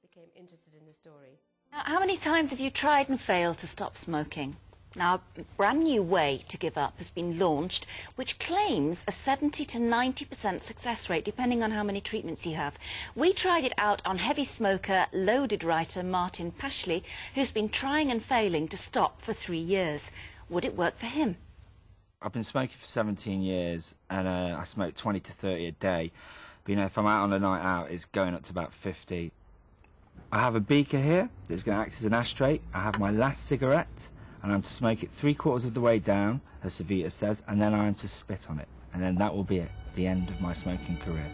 became interested in the story. Now, how many times have you tried and failed to stop smoking? Now, a brand new way to give up has been launched, which claims a 70 to 90% success rate, depending on how many treatments you have. We tried it out on heavy smoker, loaded writer Martin Pashley, who's been trying and failing to stop for 3 years. Would it work for him? I've been smoking for 17 years, and I smoke 20 to 30 a day. But, you know, if I'm out on a night out, it's going up to about 50. I have a beaker here that's going to act as an ashtray. I have my last cigarette, and I'm to smoke it 3/4 of the way down, as Savita says, and then I'm to spit on it. And then that will be it, the end of my smoking career.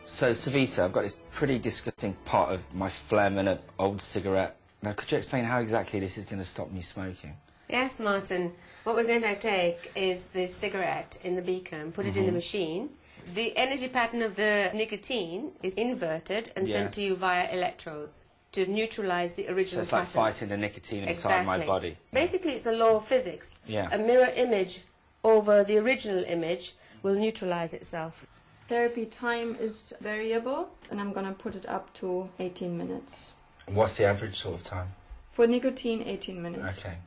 So, Savita, I've got this pretty disgusting pot of my phlegm and an old cigarette. Now, could you explain how exactly this is going to stop me smoking? Yes, Martin. What we're going to take is the cigarette in the beaker and put it in the machine. The energy pattern of the nicotine is inverted and sent to you via electrodes to neutralise the original pattern. So it's like fighting the nicotine inside my body. Basically, it's a law of physics. Yeah. A mirror image over the original image will neutralise itself. Therapy time is variable, and I'm going to put it up to 18 minutes. What's the average sort of time? For nicotine, 18 minutes. Okay.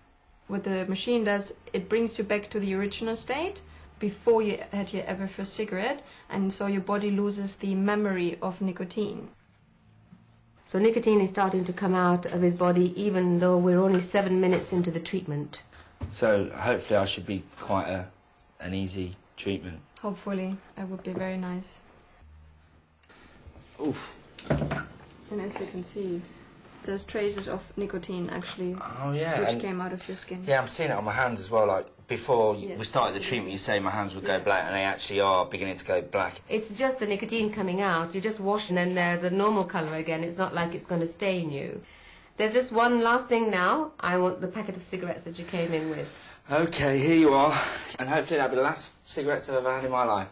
What the machine does, it brings you back to the original state before you had your ever first cigarette, and so your body loses the memory of nicotine. So nicotine is starting to come out of his body even though we're only 7 minutes into the treatment. So hopefully I should be quite an easy treatment. Hopefully, that would be very nice. Oof. And as you can see, there's traces of nicotine actually, which came out of your skin. Yeah, I'm seeing it on my hands as well. Like before we started the treatment, you say my hands would go black, and they actually are beginning to go black. It's just the nicotine coming out. You just wash and then they're the normal colour again. It's not like it's going to stain you. There's just one last thing now. I want the packet of cigarettes that you came in with. Okay, here you are. And hopefully that'll be the last cigarettes I've ever had in my life.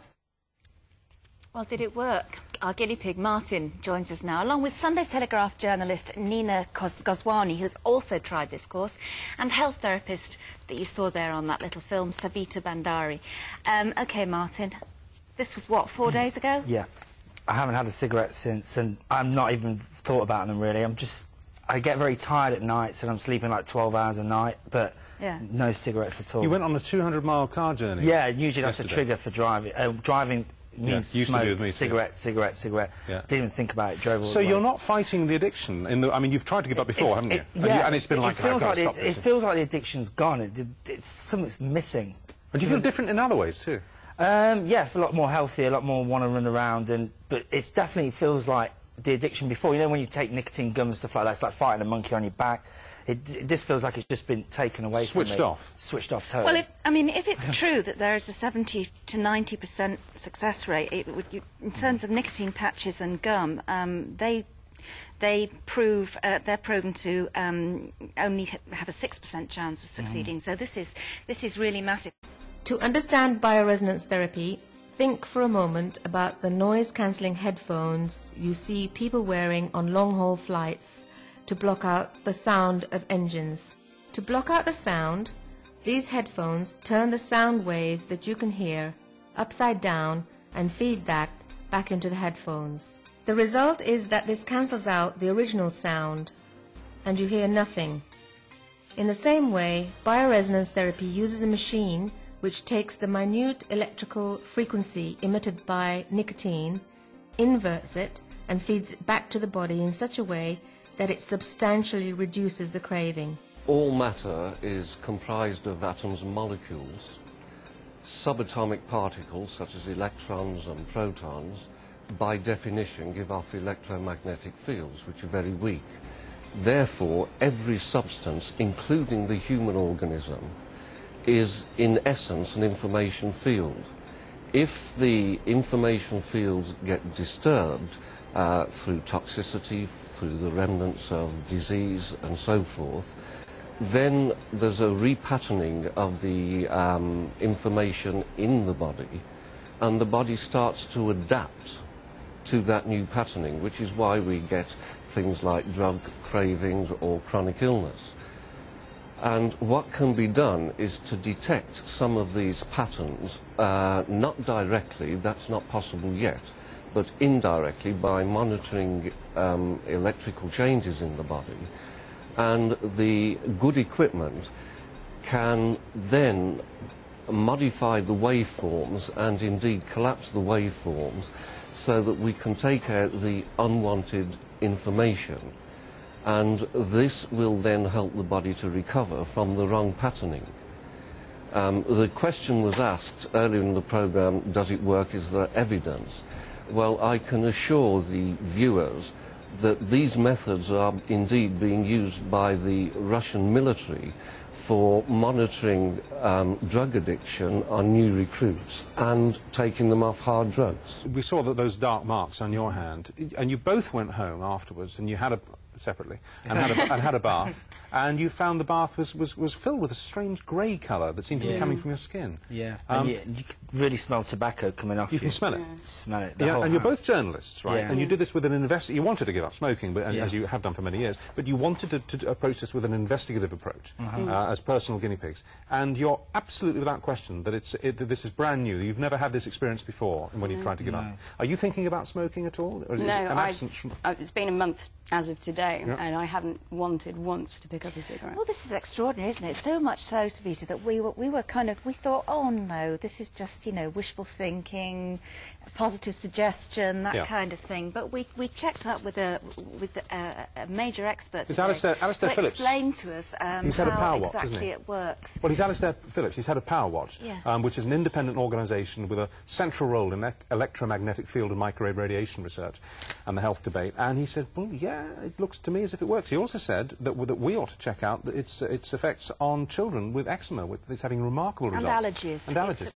Well, did it work? Our guinea pig, Martin, joins us now, along with Sunday Telegraph journalist Nina Goswani, who's also tried this course, and health therapist that you saw there on that little film, Savita Bandari. OK, Martin, this was, what, 4 days ago? Yeah. I haven't had a cigarette since, and I've not even thought about them, really. I get very tired at nights, and I'm sleeping like 12 hours a night, but no cigarettes at all. You went on a 200-mile car journey? Yeah, usually that's a trigger for driving. Driving means smoke, cigarette. Yeah. Didn't even think about it, drove all So the way. you're not fighting the addiction? I mean, you've tried to give up before, haven't you? Yeah. And it's been like, I've got to stop this. It feels like the addiction's gone. It's something's missing. And do you feel different in other ways, too? Yeah, I feel a lot more healthy, a lot more want to run around, but it definitely feels like the addiction before. You know, when you take nicotine gum and stuff like that, it's like fighting a monkey on your back. This feels like it's just been taken away from me. Switched off? Switched off, totally. Well, I mean, if it's true that there is a 70 to 90% success rate, in terms of nicotine patches and gum, they're proven to only have a 6% chance of succeeding. So this is really massive. To understand bioresonance therapy, think for a moment about the noise-cancelling headphones you see people wearing on long-haul flights to block out the sound of engines. To block out the sound, these headphones turn the sound wave that you can hear upside down and feed that back into the headphones. The result is that this cancels out the original sound and you hear nothing. In the same way, bioresonance therapy uses a machine which takes the minute electrical frequency emitted by nicotine, inverts it, and feeds it back to the body in such a way that it substantially reduces the craving. All matter is comprised of atoms and molecules. Subatomic particles, such as electrons and protons, by definition give off electromagnetic fields, which are very weak. Therefore, every substance, including the human organism, is in essence an information field. If the information fields get disturbed through toxicity, through the remnants of disease and so forth, then there's a repatterning of the information in the body, and the body starts to adapt to that new patterning, which is why we get things like drug cravings or chronic illness. And what can be done is to detect some of these patterns, not directly, that's not possible yet, but indirectly by monitoring electrical changes in the body. And the good equipment can then modify the waveforms and indeed collapse the waveforms so that we can take out the unwanted information. And this will then help the body to recover from the wrong patterning. The question was asked earlier in the programme, does it work, is there evidence? Well, I can assure the viewers that these methods are indeed being used by the Russian military for monitoring drug addiction on new recruits and taking them off hard drugs. We saw that those dark marks on your hand, and you both went home afterwards, and you had a separately and had a bath, and you found the bath was filled with a strange grey colour that seemed to be coming from your skin. Yeah, and you could really smell tobacco coming off you. You can smell it. Smell it. Yeah, and you're both journalists, right? Yeah. And you did this with an you wanted to give up smoking, but as you have done for many years, but you wanted to approach this with an investigative approach, as personal guinea pigs. And you're absolutely without question that this is brand new. You've never had this experience before when you've tried to give up. Are you thinking about smoking at all? Or is it an absence from... it's been a month as of today, and I haven't wanted once to pick up a cigarette. Well, this is extraordinary, isn't it? So much so, Savita, that we thought, oh no, this is just, you know, wishful thinking, positive suggestion, that kind of thing. But we checked up with a major expert It's Alistair Phillips. Explained to us he's had a how power watch, exactly isn't he? it works. Well, he's Alistair Phillips. He's head of Power Watch, which is an independent organisation with a central role in electromagnetic field and microwave radiation research and the health debate. And he said, well, yeah, it looks to me as if it works. He also said that we ought to check out its effects on children with eczema, it's having remarkable results. And allergies. And allergies.